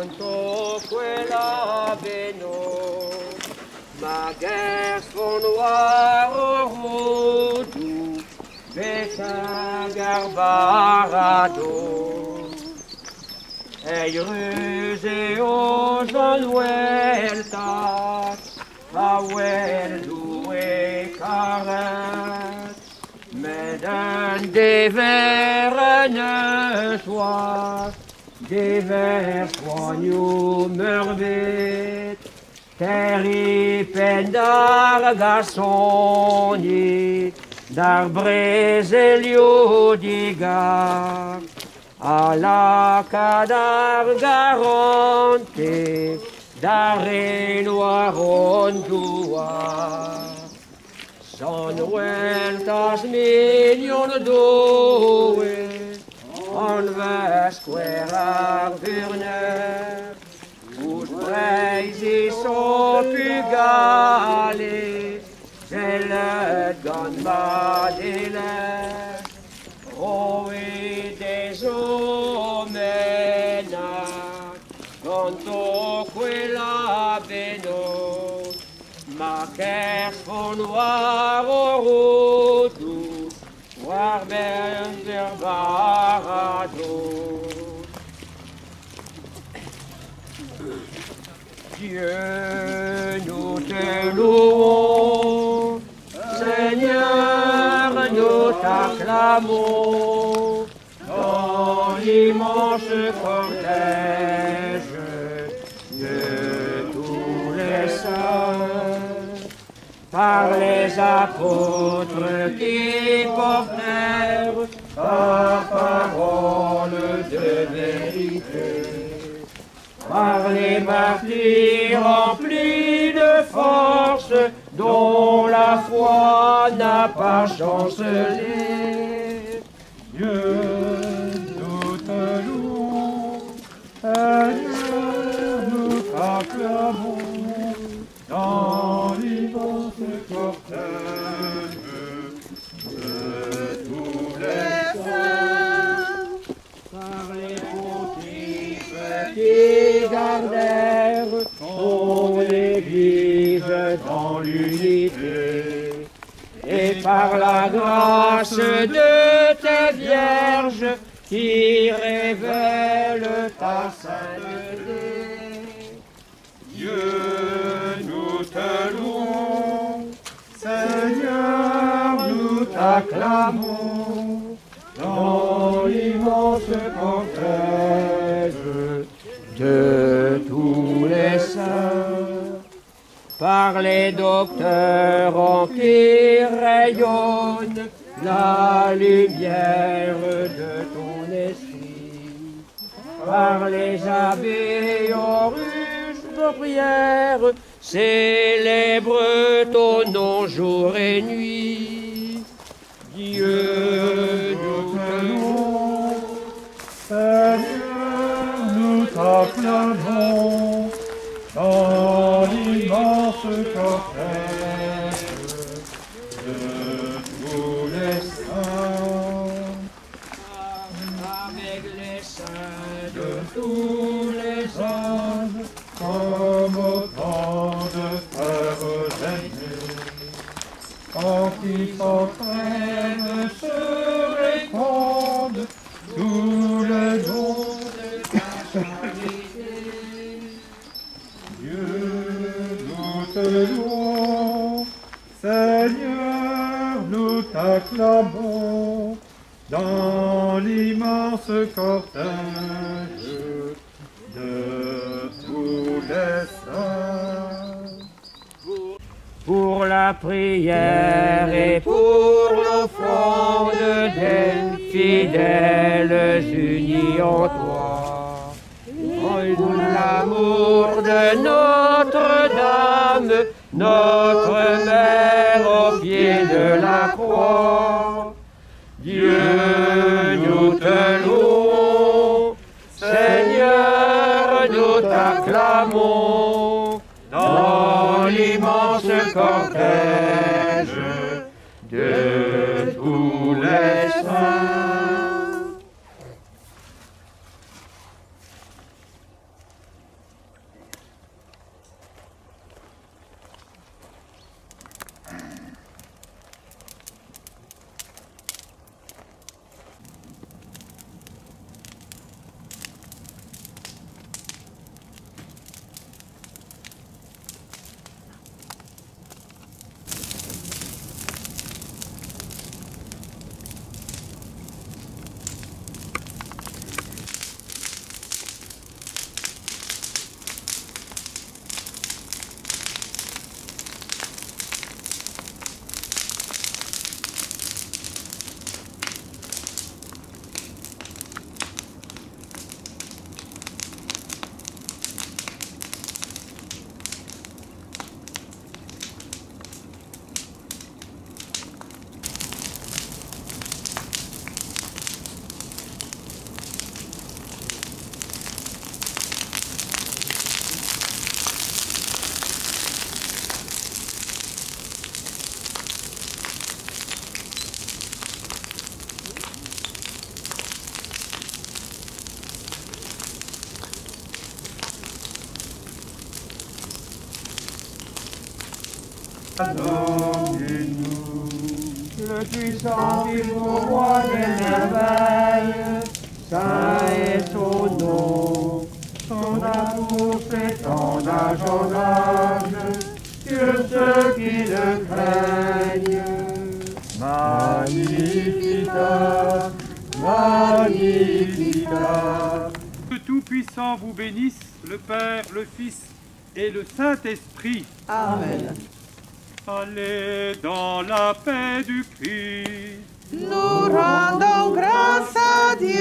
Canto quella beno, magari sfonnoir rodu, beta garbarado. Ei ruse o John Welta, a Weldue caret, Meden des verres soir, des vers soigneux merveilles, terri pendar garsoni, dar breselio digar, a la cadar garante, dar noir ondua. Son vueltas million doe, on vesquerar burner, us preisi sopugale, zelet ganbadele, roe des omena, canto quella beno, ma che sfonnoir rodu, voir ben verbarado. Dieu, nous te louons, Seigneur, nous t'acclamons, dans l'immense cortège de tous les saints, par les apôtres qui portèrent ta parole de vérité, par les martyrs remplis de force, dont la foi n'a pas chancelé. Dieu, nous te louons, Seigneur, nous t'acclamons, dans l'immense cortège de tous les saints, par les pontifes qui gardèrent ton Église dans l'unité, et par la grâce de tes vierges qui révèlent ta sainteté. Dieu, nous te louons, Seigneur, nous t'acclamons, dans l'immense cortège de tous les saints, par les docteurs en qui rayonne la lumière de ton esprit, par les abbés en ruche de prière, célèbre ton nom jour et nuit. Dieu, nous te louons, Seigneur, nous t'acclamons, dans l'immense cortège de tous les saints, avec les saints de tous les anges, comme autant de frères aînés, en qui s'entraînent, se répandent tous les dons de ta charité. Dieu, nous te louons, Seigneur, nous t'acclamons, dans l'immense cortège de tous les saints. Pour la prière et pour l'offrande des fidèles unis en toi, pour l'amour de Notre-Dame, notre Mère au pied de la croix. Dieu, nous te louons, Seigneur, nous t'acclamons, dans l'immense cortège de tous les saints. pardonnez-nous. Le puissant Fils au roi des merveilles, saint est son nom. Son amour s'étend d'âge en âge sur ceux qui le craignent. Magnificat, Magnificat. Que Tout-Puissant vous bénisse, le Père, le Fils et le Saint-Esprit. Amen. Allez dans la paix du Christ. Nous rendons grâce à Dieu.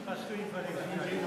Parce qu'il fallait juger